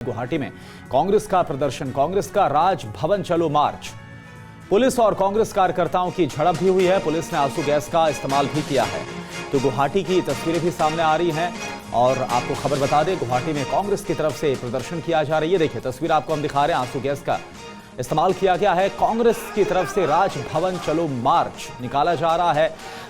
गुवाहाटी में कांग्रेस का प्रदर्शन, कांग्रेस का राज भवन चलो मार्च। पुलिस और कांग्रेस कार्यकर्ताओं की झड़प भी हुई है। पुलिस ने आंसू गैस का इस्तेमाल भी किया है। तो गुवाहाटी की तस्वीरें भी सामने आ रही हैं और आपको खबर बता दें, गुवाहाटी में कांग्रेस की तरफ से प्रदर्शन किया जा रहा है। ये देखिए तस्वीर आपको हम दिखा रहे हैं, आंसू गैस का इस्तेमाल किया गया है। कांग्रेस की तरफ से राज भवन चलो मार्च निकाला जा रहा है।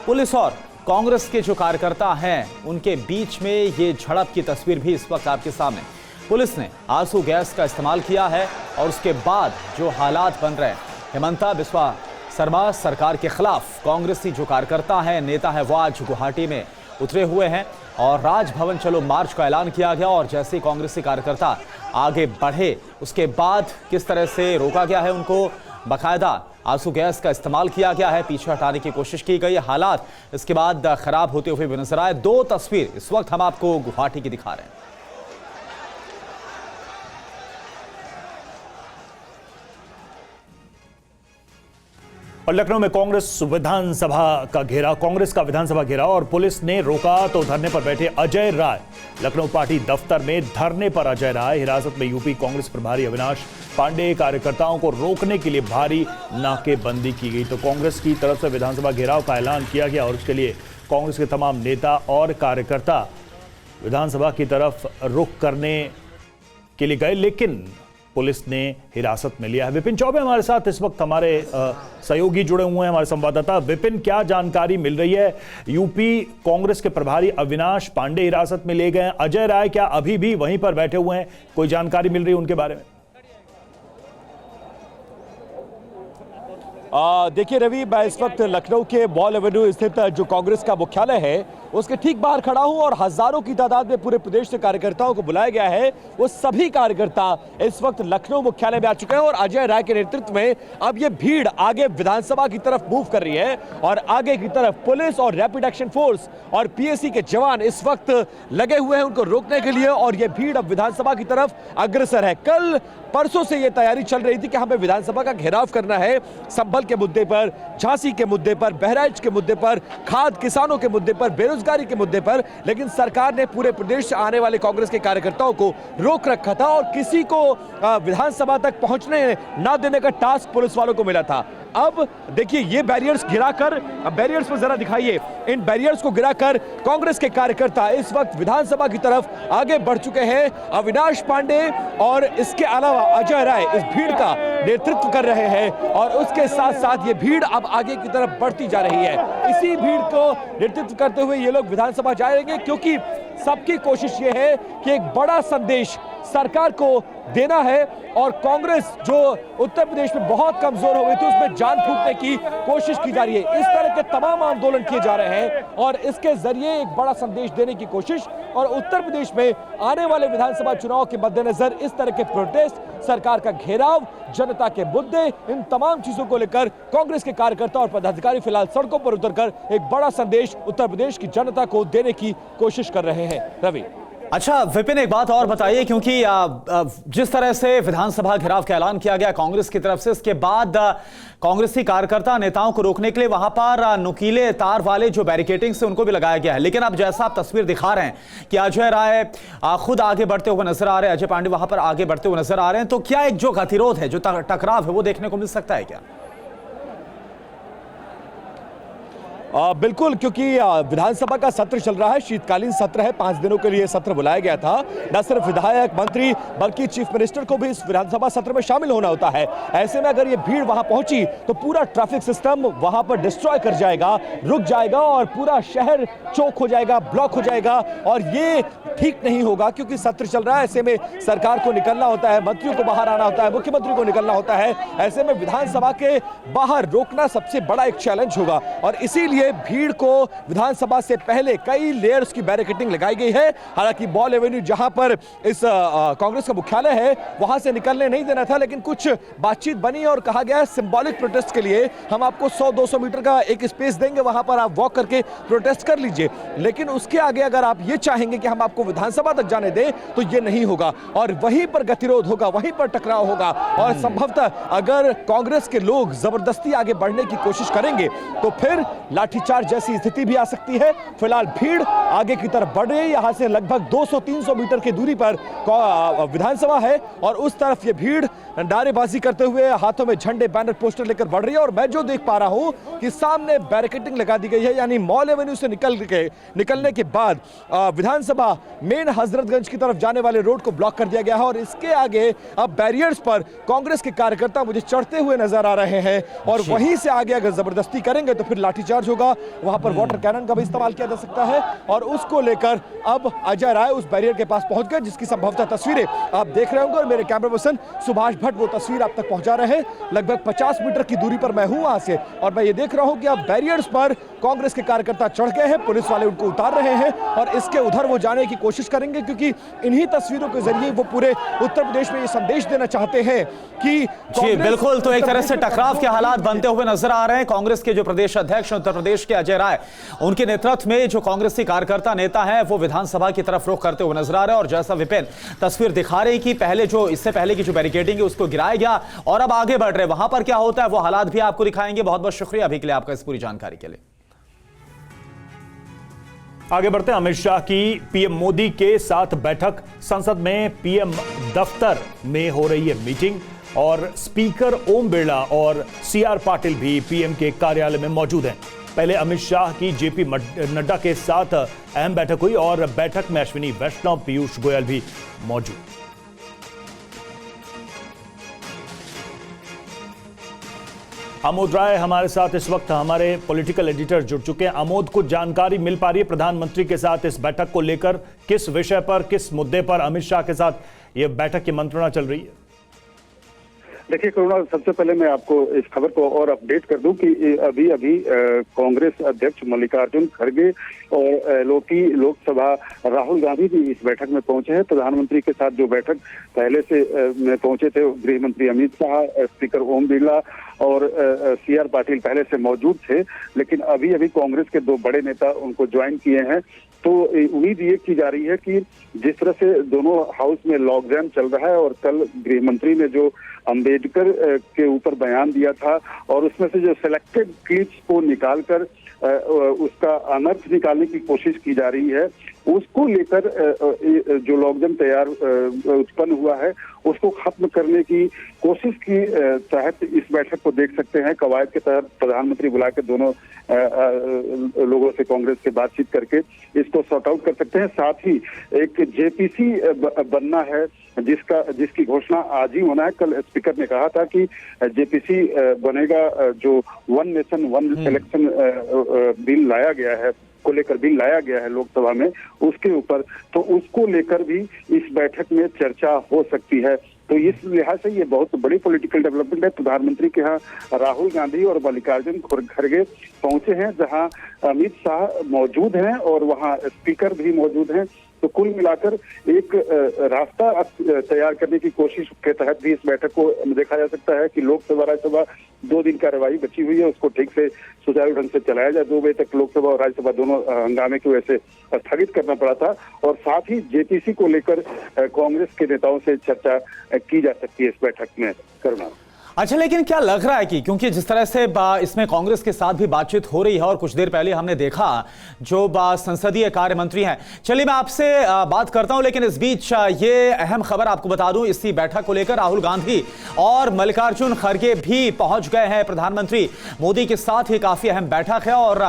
पुलिस और कांग्रेस के जो कार्यकर्ता हैं उनके बीच में ये झड़प की तस्वीर भी इस वक्त आपके सामने। पुलिस ने आंसू गैस का इस्तेमाल किया है और उसके बाद जो हालात बन रहे हैं, हेमंता बिस्वा शर्मा सरकार के खिलाफ कांग्रेसी जो कार्यकर्ता हैं, नेता है, वो आज गुवाहाटी में उतरे हुए हैं और राजभवन चलो मार्च का ऐलान किया गया। और जैसे कांग्रेसी कार्यकर्ता आगे बढ़े उसके बाद किस तरह से रोका गया है उनको, बाकायदा आंसू गैस का इस्तेमाल किया गया है, पीछे हटाने की कोशिश की गई। हालात इसके बाद खराब होते हुए भी नजर आए। दो तस्वीर इस वक्त हम आपको गुवाहाटी की दिखा रहे हैं। और लखनऊ में कांग्रेस का विधानसभा घेराव और पुलिस ने रोका तो धरने पर बैठे अजय राय। लखनऊ पार्टी दफ्तर में धरने पर अजय राय हिरासत में। यूपी कांग्रेस प्रभारी अविनाश पांडे कार्यकर्ताओं को रोकने के लिए भारी नाकेबंदी की गई। तो कांग्रेस की तरफ से विधानसभा घेराव का ऐलान किया गया और उसके लिए कांग्रेस के तमाम नेता और कार्यकर्ता विधानसभा की तरफ रुख करने के लिए गए, लेकिन पुलिस ने हिरासत में लिया है। विपिन चौबे हमारे साथ इस वक्त हमारे सहयोगी जुड़े हुए हैं, हमारे संवाददाता। विपिन, क्या जानकारी मिल रही है? यूपी कांग्रेस के प्रभारी अविनाश पांडे हिरासत में ले गए, अजय राय क्या अभी भी वहीं पर बैठे हुए हैं? कोई जानकारी मिल रही है उनके बारे में? देखिए रवि, मैं इस वक्त लखनऊ के मॉल एवेन्यू स्थित जो कांग्रेस का मुख्यालय है उसके ठीक बाहर खड़ा हूं और हजारों की तादाद में पूरे प्रदेश से कार्यकर्ताओं को बुलाया गया है। वो सभी कार्यकर्ता इस वक्त लखनऊ मुख्यालय में आ चुके हैं और अजय राय के नेतृत्व में अब ये भीड़ आगे विधानसभा की तरफ मूव कर रही है और आगे की तरफ पुलिस और रैपिड एक्शन फोर्स और पीएसी के जवान इस वक्त लगे हुए हैं उनको रोकने के लिए और ये भीड़ अब विधानसभा की तरफ अग्रसर है। कल परसों से ये तैयारी चल रही थी कि हमें विधानसभा का घेराव करना है, संभल के मुद्दे पर, झांसी के मुद्दे पर, बहराइच के मुद्दे पर, खाद किसानों के मुद्दे पर, बेरोजगारी के मुद्दे पर, लेकिन सरकार ने पूरे प्रदेश से आने वाले कांग्रेस के कार्यकर्ताओं को रोक रखा था और किसी को विधानसभा तक पहुंचने ना देने का टास्क पुलिस वालों को मिला था। अब देखिए ये बैरियर्स गिराकर, अब बैरियर्स पर जरा दिखाइए, इन बैरियर्स को गिराकर कांग्रेस के कार्यकर्ता इस वक्त विधानसभा की तरफ आगे बढ़ चुके हैं। अविनाश पांडे और इसके अलावा अजय राय इस भीड़ का नेतृत्व कर रहे हैं और उसके साथ साथ ये भीड़ अब आगे की तरफ बढ़ती जा रही है। इसी भीड़ को नेतृत्व करते हुए ये लोग विधानसभा जाएंगे क्योंकि सबकी कोशिश ये है कि एक बड़ा संदेश सरकार को देना है और कांग्रेस जो उत्तर प्रदेश में बहुत कमजोर हो गई थी उसमें जान फूंकने की कोशिश की जा रही है। इस तरह के तमाम आंदोलन किए जा रहे हैं और इसके जरिए एक बड़ा संदेश देने की कोशिश और उत्तर प्रदेश में आने वाले विधानसभा चुनाव के मद्देनजर इस तरह के प्रोटेस्ट, सरकार का घेराव, जनता के मुद्दे, इन तमाम चीजों को लेकर कांग्रेस के कार्यकर्ता और पदाधिकारी फिलहाल सड़कों पर उतरकर एक बड़ा संदेश उत्तर प्रदेश की जनता को देने की कोशिश कर रहे हैं। रवि, अच्छा विपिन, एक बात और बताइए, क्योंकि जिस तरह से विधानसभा घेराव का ऐलान किया गया कांग्रेस की तरफ से, इसके बाद कांग्रेसी कार्यकर्ता नेताओं को रोकने के लिए वहां पर नुकीले तार वाले जो बैरिकेडिंग से उनको भी लगाया गया है। लेकिन अब जैसा आप तस्वीर दिखा रहे हैं कि अजय राय खुद आगे बढ़ते हुए नजर आ रहे हैं, अजय पांडे वहां पर आगे बढ़ते हुए नजर आ रहे हैं, तो क्या एक जो गतिरोध है, जो टकराव है, वो देखने को मिल सकता है क्या? बिल्कुल, क्योंकि विधानसभा का सत्र चल रहा है, शीतकालीन सत्र है, 5 दिनों के लिए सत्र बुलाया गया था। न सिर्फ विधायक, मंत्री बल्कि चीफ मिनिस्टर को भी इस विधानसभा सत्र में शामिल होना होता है। ऐसे में अगर ये भीड़ वहां पहुंची तो पूरा ट्रैफिक सिस्टम वहां पर डिस्ट्रॉय कर जाएगा, रुक जाएगा और पूरा शहर चौक हो जाएगा, ब्लॉक हो जाएगा और ये ठीक नहीं होगा क्योंकि सत्र चल रहा है। ऐसे में सरकार को निकलना होता है, मंत्रियों को बाहर आना होता है, मुख्यमंत्री को निकलना होता है। ऐसे में विधानसभा के बाहर रोकना सबसे बड़ा एक चैलेंज होगा और इसीलिए भीड़ को विधानसभा से पहले कई लेयर्स की बैरिकेडिंग लगाई गई है। हालांकि मॉल एवेन्यू जहां पर इस कांग्रेस का मुख्यालय है वहां से निकलने नहीं देना था, लेकिन कुछ बातचीत बनी और कहा गया सिंबॉलिक प्रोटेस्ट के लिए हम आपको 100-200 मीटर का एक स्पेस देंगे, वहां पर आप वॉक करके प्रोटेस्ट कर लीजिए। लेकिन उसके आगे अगर आप ये चाहेंगे कि हम आपको विधानसभा तक जाने दें तो ये नहीं होगा और वहीं पर गतिरोध होगा, वहीं पर टकराव होगा और संभवतः अगर कांग्रेस के लोग जबरदस्ती आगे बढ़ने की कोशिश करेंगे तो फिर लाठीचार्ज जैसी स्थिति भी आ सकती है। फिलहाल भीड़ आगे की तरफ बढ़ रही है। यहां से लगभग 200-300 मीटर की दूरी पर विधानसभा है और उस तरफ ये भीड़ नारेबाजी करते हुए हाथों में झंडे, बैनर, पोस्टर लेकर बढ़ रही है। और मैं जो देख पा रहा हूं कि सामने बैरिकेडिंग लगा दी गई है, यानी मॉल एवेन्यू से निकलने के बाद विधानसभा मेन हजरतगंज की तरफ जाने वाले रोड को ब्लॉक कर दिया गया है और इसके आगे अब बैरियर्स पर कांग्रेस के कार्यकर्ता मुझे चढ़ते हुए नजर आ रहे हैं और वहीं से आगे अगर जबरदस्ती करेंगे तो फिर लाठीचार्ज होगा। वहां पर वाटर कैनन का भी इस्तेमाल किया जा सकता है और उसको लेकर अब अजय राय उस बैरियर के पास पहुंच गए, जिसकी संभवतः तस्वीरें आप देख रहे होंगे और मेरे कैमरा पर्सन सुभाष भट्ट वो तस्वीर आप तक पहुंचा रहे हैं। लगभग 50 मीटर की दूरी पर मैं हूं वहां से और मैं ये देख रहा हूं कि अब बैरियर्स पर कांग्रेस के कार्यकर्ता चढ़ गए हैं, पुलिस वाले उनको उतार रहे हैं और इसके उधर वो जाने की कोशिश करेंगे, क्योंकि इन्हीं तस्वीरों के जरिए वो पूरे उत्तर प्रदेश में ये संदेश देना चाहते हैं कि जी बिल्कुल। तो एक तरह से टकराव के हालात बनते हुए नजर आ रहे हैं। कांग्रेस के जो प्रदेश अध्यक्ष उत्तर प्रदेश के अजय राय, उनके नेतृत्व में जो कांग्रेसी कार्यकर्ता नेता हैं वो विधानसभा की तरफ रुख करते हुए नजर आ रहे हैं और जैसा विपिन तस्वीर दिखा रहे हैं कि इससे पहले की जो बैरिकेडिंग है उसको गिराया गया और अब आगे बढ़ रहे हैं। वहां पर क्या होता है वो हालात भी आपको दिखाएंगे। बहुत बहुत शुक्रिया अभी के लिए आपका इस पूरी जानकारी के लिए। आगे बढ़ते हैं। अमित शाह की पीएम मोदी के साथ बैठक, संसद में पीएम दफ्तर में हो रही है मीटिंग और स्पीकर ओम बिरला और सीआर पाटिल भी पीएम के कार्यालय में मौजूद हैं। पहले अमित शाह की जेपी नड्डा के साथ अहम बैठक हुई और बैठक में अश्विनी वैष्णव, पीयूष गोयल भी मौजूद। आमोद राय हमारे साथ इस वक्त हमारे पॉलिटिकल एडिटर जुड़ चुके हैं। आमोद, कुछ जानकारी मिल पा रही है प्रधानमंत्री के साथ इस बैठक को लेकर? किस विषय पर, किस मुद्दे पर अमित शाह के साथ यह बैठक की मंत्रणा चल रही है? देखिए करुणा, सबसे पहले मैं आपको इस खबर को और अपडेट कर दूं कि अभी कांग्रेस अध्यक्ष मल्लिकार्जुन खड़गे और लोकसभा राहुल गांधी भी इस बैठक में पहुंचे हैं। प्रधानमंत्री के साथ जो बैठक पहले से में पहुंचे थे, गृह मंत्री अमित शाह, स्पीकर ओम बिरला और सीआर पाटिल पहले से मौजूद थे, लेकिन अभी कांग्रेस के दो बड़े नेता उनको ज्वाइन किए हैं। तो उम्मीद ये की जा रही है कि जिस तरह से दोनों हाउस में लॉकडाउन चल रहा है और कल गृह मंत्री ने जो अंबेडकर के ऊपर बयान दिया था और उसमें से जो सिलेक्टेड क्लिप्स को निकालकर उसका अनर्थ निकालने की कोशिश की जा रही है, उसको लेकर जो लॉकडाउन उत्पन्न हुआ है उसको खत्म करने की कोशिश की तहत इस बैठक को देख सकते हैं। कवायद के तहत प्रधानमंत्री बुला के दोनों लोगों से कांग्रेस से बातचीत करके इसको सॉर्ट आउट कर सकते हैं। साथ ही एक जेपीसी बनना है जिसकी घोषणा आज ही होना है। कल स्पीकर ने कहा था कि जेपीसी बनेगा, जो one nation one election bill लाया गया है को लेकर बिल लाया गया है लोकसभा में, उसके ऊपर तो उसको लेकर भी इस बैठक में चर्चा हो सकती है। तो इस लिहाज से ये बहुत बड़ी पॉलिटिकल डेवलपमेंट है। प्रधानमंत्री के यहाँ राहुल गांधी और मल्लिकार्जुन खड़गे पहुंचे हैं, जहां अमित शाह मौजूद हैं और वहां स्पीकर भी मौजूद हैं। तो कुल मिलाकर एक रास्ता तैयार करने की कोशिश के तहत भी इस बैठक को देखा जा सकता है कि लोकसभा राज्यसभा 2 दिन कार्यवाही बची हुई है, उसको ठीक से सुचारू ढंग से चलाया जाए। 2 बजे तक लोकसभा और राज्यसभा दोनों हंगामे की वजह से स्थगित करना पड़ा था और साथ ही जेपीसी को लेकर कांग्रेस के नेताओं से चर्चा की जा सकती है इस बैठक में करना। अच्छा, लेकिन क्या लग रहा है कि क्योंकि जिस तरह से इसमें कांग्रेस के साथ भी बातचीत हो रही है और कुछ देर पहले हमने देखा जो संसदीय कार्य मंत्री हैं, चलिए मैं आपसे बात करता हूं, लेकिन इस बीच ये अहम खबर आपको बता दूं, इसी बैठक को लेकर राहुल गांधी और मल्लिकार्जुन खड़गे भी पहुंच गए हैं प्रधानमंत्री मोदी के साथ। ही काफी अहम बैठक है और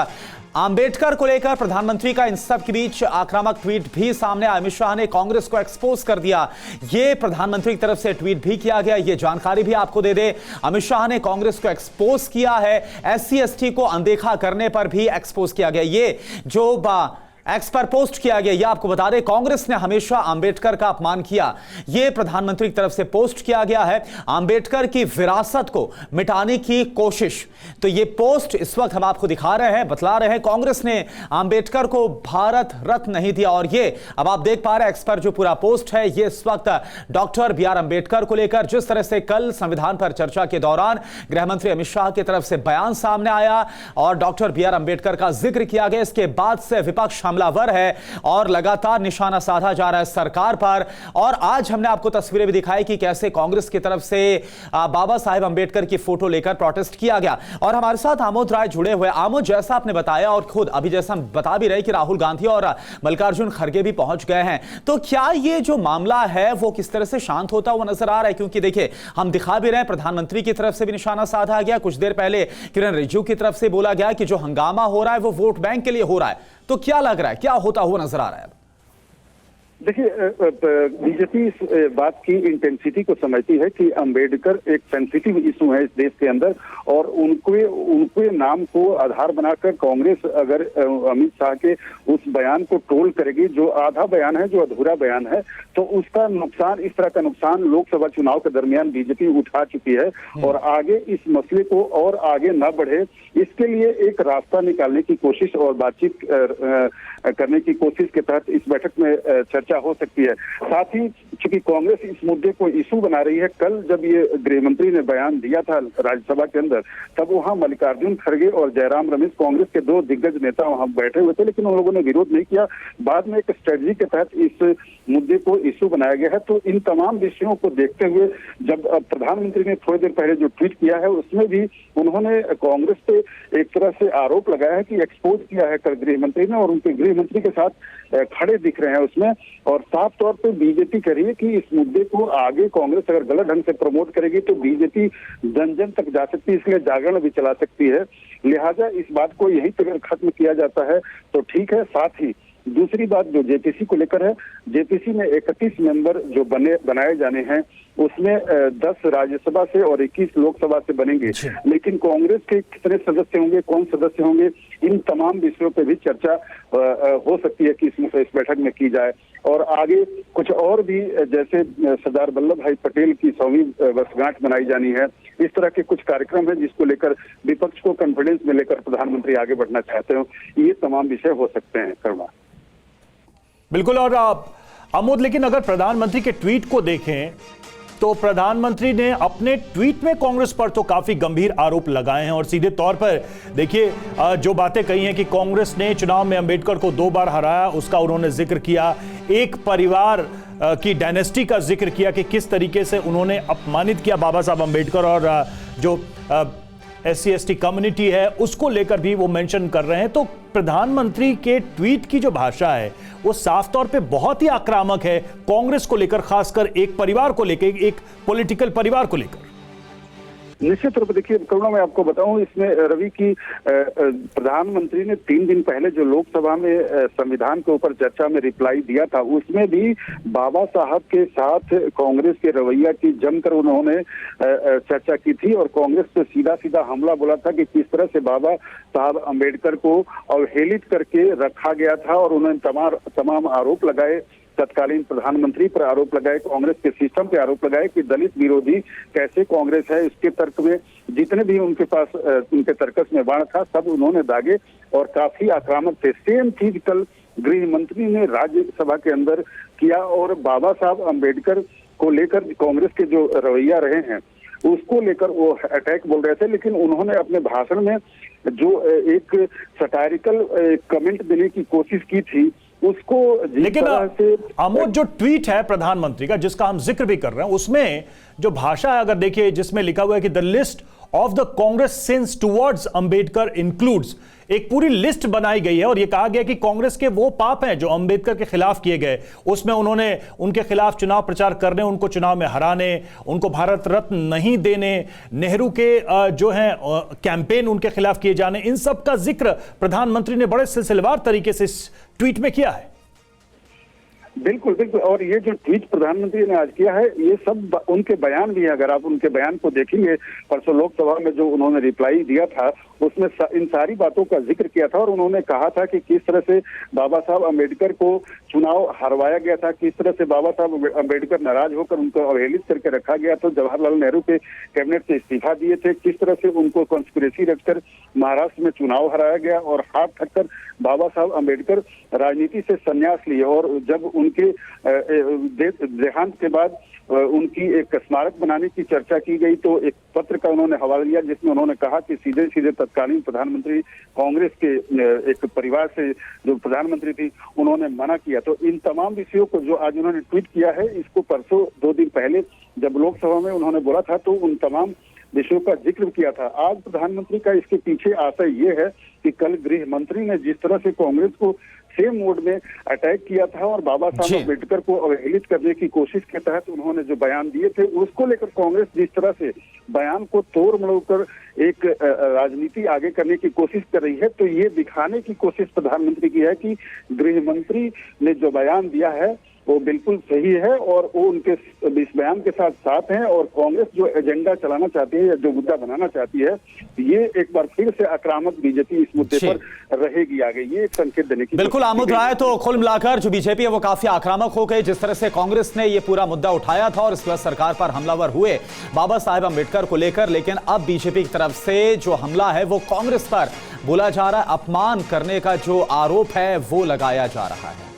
अंबेडकर को लेकर प्रधानमंत्री का इन सब के बीच आक्रामक ट्वीट भी सामने आया। अमित शाह ने कांग्रेस को एक्सपोज कर दिया, ये प्रधानमंत्री की तरफ से ट्वीट भी किया गया। ये जानकारी भी आपको दे दे, अमित शाह ने कांग्रेस को एक्सपोज किया है, SC ST को अनदेखा करने पर भी एक्सपोज किया गया। ये जो एक्स पर पोस्ट किया गया, यह आपको बता दें, कांग्रेस ने हमेशा अंबेडकर का अपमान किया, यह प्रधानमंत्री की तरफ से पोस्ट किया गया है। अंबेडकर की विरासत को मिटाने की कोशिश, तो यह पोस्ट इस वक्त हम आपको दिखा रहे हैं, बतला रहे हैं, कांग्रेस ने अंबेडकर को भारत रत्न नहीं दिया। और ये अब आप देख पा रहे हैं एक्स पर जो पूरा पोस्ट है, यह इस वक्त डॉक्टर BR अंबेडकर को लेकर जिस तरह से कल संविधान पर चर्चा के दौरान गृह मंत्री अमित शाह की तरफ से बयान सामने आया और डॉक्टर BR अंबेडकर का जिक्र किया गया, इसके बाद से विपक्ष हमलावर है और लगातार निशाना साधा जा रहा है सरकार पर। और आज हमने आपको तस्वीरें भी दिखाई कि कैसे कांग्रेस की तरफ से बाबा साहेब अंबेडकर की फोटो लेकर प्रोटेस्ट किया गया। और हमारे साथ आमोद राय जुड़े हुए। आमोद, जैसा आपने बताया और खुद अभी जैसा हम बता भी रहे कि राहुल गांधी और मल्लिकार्जुन खड़गे भी पहुंच गए हैं, तो क्या ये जो मामला है वो किस तरह से शांत होता हुआ नजर आ रहा है? क्योंकि देखिए, हम दिखा भी रहे हैं प्रधानमंत्री की तरफ से भी निशाना साधा गया, कुछ देर पहले किरण रिजिजू की तरफ से बोला गया कि जो हंगामा हो रहा है वो वोट बैंक के लिए हो रहा है। तो क्या लग रहा है, क्या होता हुआ नजर आ रहा है? देखिए, बीजेपी इस बात की इंटेंसिटी को समझती है कि अंबेडकर एक सेंसिटिव इशू है इस देश के अंदर, और उनके नाम को आधार बनाकर कांग्रेस अगर अमित शाह के उस बयान को ट्रोल करेगी, जो आधा बयान है, जो अधूरा बयान है, तो उसका नुकसान, इस तरह का नुकसान लोकसभा चुनाव के दरमियान बीजेपी उठा चुकी है। और आगे इस मसले को और आगे न बढ़े, इसके लिए एक रास्ता निकालने की कोशिश और बातचीत करने की कोशिश के तहत इस बैठक में चर्चा हो सकती है। साथ ही चूंकि कांग्रेस इस मुद्दे को इशू बना रही है, कल जब ये गृह मंत्री ने बयान दिया था राज्यसभा के अंदर, तब वहां मल्लिकार्जुन खड़गे और जयराम रमेश, कांग्रेस के दो दिग्गज नेता वहां बैठे हुए थे, लेकिन उन लोगों ने विरोध नहीं किया। बाद में एक स्ट्रेटजी के तहत इस मुद्दे को इशू बनाया गया है। तो इन तमाम विषयों को देखते हुए जब प्रधानमंत्री ने थोड़ी देर पहले जो ट्वीट किया है, उसमें भी उन्होंने कांग्रेस पे एक तरह से आरोप लगाया है कि एक्सपोज किया है कल गृह मंत्री ने, और उनके गृह मंत्री के साथ खड़े दिख रहे हैं उसमें। और साफ तौर पे बीजेपी कह रही है कि इस मुद्दे को आगे कांग्रेस अगर गलत ढंग से प्रमोट करेगी तो बीजेपी जन जन तक जा सकती है, इसलिए जागरण भी चला सकती है। लिहाजा इस बात को यहीं पर अगर खत्म किया जाता है तो ठीक है। साथ ही दूसरी बात जो जेपीसी को लेकर है, जेपीसी में 31 मेंबर जो बनाए जाने हैं, उसमें 10 राज्यसभा से और 21 लोकसभा से बनेंगे। लेकिन कांग्रेस के कितने सदस्य होंगे, कौन सदस्य होंगे, इन तमाम विषयों पर भी चर्चा हो सकती है कि इस बैठक में की जाए। और आगे कुछ और भी, जैसे सरदार वल्लभ भाई पटेल की 100वीं वर्षगांठ मनाई जानी है, इस तरह के कुछ कार्यक्रम है जिसको लेकर विपक्ष को कॉन्फिडेंस में लेकर प्रधानमंत्री आगे बढ़ना चाहते हो। ये तमाम विषय हो सकते हैं। करुणा, बिल्कुल। और आमोद, लेकिन अगर प्रधानमंत्री के ट्वीट को देखें तो प्रधानमंत्री ने अपने ट्वीट में कांग्रेस पर तो काफी गंभीर आरोप लगाए हैं, और सीधे तौर पर देखिए जो बातें कही हैं कि कांग्रेस ने चुनाव में अंबेडकर को 2 बार हराया, उसका उन्होंने जिक्र किया। एक परिवार की डायनेस्टी का जिक्र किया कि किस तरीके से उन्होंने अपमानित किया बाबा साहब अंबेडकर, और जो SC/ST कम्युनिटी है उसको लेकर भी वो मेंशन कर रहे हैं। तो प्रधानमंत्री के ट्वीट की जो भाषा है वो साफ तौर पे बहुत ही आक्रामक है कांग्रेस को लेकर, खासकर एक परिवार को लेकर, एक पॉलिटिकल परिवार को लेकर। निश्चित रूप से देखिए करुणा, मैं आपको बताऊं, इसमें रवि की प्रधानमंत्री ने 3 दिन पहले जो लोकसभा में संविधान के ऊपर चर्चा में रिप्लाई दिया था, उसमें भी बाबा साहब के साथ कांग्रेस के रवैया की जमकर उन्होंने चर्चा की थी, और कांग्रेस पे सीधा सीधा हमला बोला था कि किस तरह से बाबा साहब अंबेडकर को अवहेलित करके रखा गया था। और उन्होंने तमाम आरोप लगाए, तत्कालीन प्रधानमंत्री पर आरोप लगाए, कांग्रेस के सिस्टम पे आरोप लगाए कि दलित विरोधी कैसे कांग्रेस है। इसके तर्क में जितने भी उनके पास उनके तर्कस में बाण था, सब उन्होंने दागे और काफी आक्रामक थे। सेम चीज कल गृह मंत्री ने राज्यसभा के अंदर किया, और बाबा साहब अंबेडकर को लेकर कांग्रेस के जो रवैया रहे हैं उसको लेकर वो अटैक बोल रहे थे। लेकिन उन्होंने अपने भाषण में जो एक सटायरिकल कमेंट देने की कोशिश की थी, उसको लेकिन आमोद, जो ट्वीट है प्रधानमंत्री का जिसका हम जिक्र भी कर रहे हैं, उसमें जो भाषा है अगर देखिए, जिसमें लिखा हुआ है कि the list of the Congress since towards Ambedkar includes, एक पूरी लिस्ट बनाई गई है और यह कहा गया कि कांग्रेस के वो पाप हैं जो अंबेडकर के खिलाफ किए गए। उसमें उन्होंने उनके खिलाफ चुनाव प्रचार करने, उनको चुनाव में हराने, उनको भारत रत्न नहीं देने, नेहरू के जो हैं कैंपेन उनके खिलाफ किए जाने, इन सब का जिक्र प्रधानमंत्री ने बड़े सिलसिलेवार तरीके से इस ट्वीट में किया है। बिल्कुल बिल्कुल, और ये जो ट्वीट प्रधानमंत्री ने आज किया है, ये सब उनके बयान भी है। अगर आप उनके बयान को देखेंगे, परसों लोकसभा में जो उन्होंने रिप्लाई दिया था, उसमें इन सारी बातों का जिक्र किया था। और उन्होंने कहा था कि किस तरह से बाबा साहब अंबेडकर को चुनाव हरवाया गया था, किस तरह से बाबा साहब अंबेडकर नाराज होकर उनको अवहेलित करके रखा गया, तो जवाहरलाल नेहरू के कैबिनेट से इस्तीफा दिए थे, किस तरह से उनको कॉन्स्पिरेसी रखकर महाराष्ट्र में चुनाव हराया गया, और हाथ थककर बाबा साहब अंबेडकर राजनीति से संन्यास लिए। और जब उनके देहांत के बाद उनकी एक स्मारक बनाने की चर्चा की गई तो एक पत्र का उन्होंने हवाला दिया जिसमें उन्होंने कहा कि सीधे सीधे तत्कालीन प्रधानमंत्री कांग्रेस के एक परिवार से जो प्रधानमंत्री थी उन्होंने मना किया। तो इन तमाम विषयों को जो आज उन्होंने ट्वीट किया है, इसको परसों 2 दिन पहले जब लोकसभा में उन्होंने बोला था तो उन तमाम विषयों का जिक्र किया था। आज प्रधानमंत्री का इसके पीछे आशय ये है कि कल गृह मंत्री ने जिस तरह से कांग्रेस को सेम मोड में अटैक किया था और बाबा साहब अम्बेडकर को अवहेलित करने की कोशिश के तहत उन्होंने जो बयान दिए थे उसको लेकर कांग्रेस जिस तरह से बयान को तोड़ मरोड़ कर एक राजनीति आगे करने की कोशिश कर रही है, तो ये दिखाने की कोशिश प्रधानमंत्री की है कि गृह मंत्री ने जो बयान दिया है वो बिल्कुल सही है और वो उनके इस बयान के साथ साथ हैं और कांग्रेस जो एजेंडा चलाना चाहती है या जो मुद्दा बनाना चाहती है, ये एक बार फिर से आक्रामक बीजेपी इस मुद्दे पर रहेगी आगे, ये एक संकेत देने की। बिल्कुल आमोद राय, तो कुल मिलाकर जो बीजेपी है वो काफी आक्रामक हो गई। जिस तरह से कांग्रेस ने ये पूरा मुद्दा उठाया था और इसके बाद सरकार पर हमलावर हुए बाबा साहेब अम्बेडकर को लेकर, लेकिन अब बीजेपी की तरफ से जो हमला है वो कांग्रेस पर बोला जा रहा है, अपमान करने का जो आरोप है वो लगाया जा रहा है।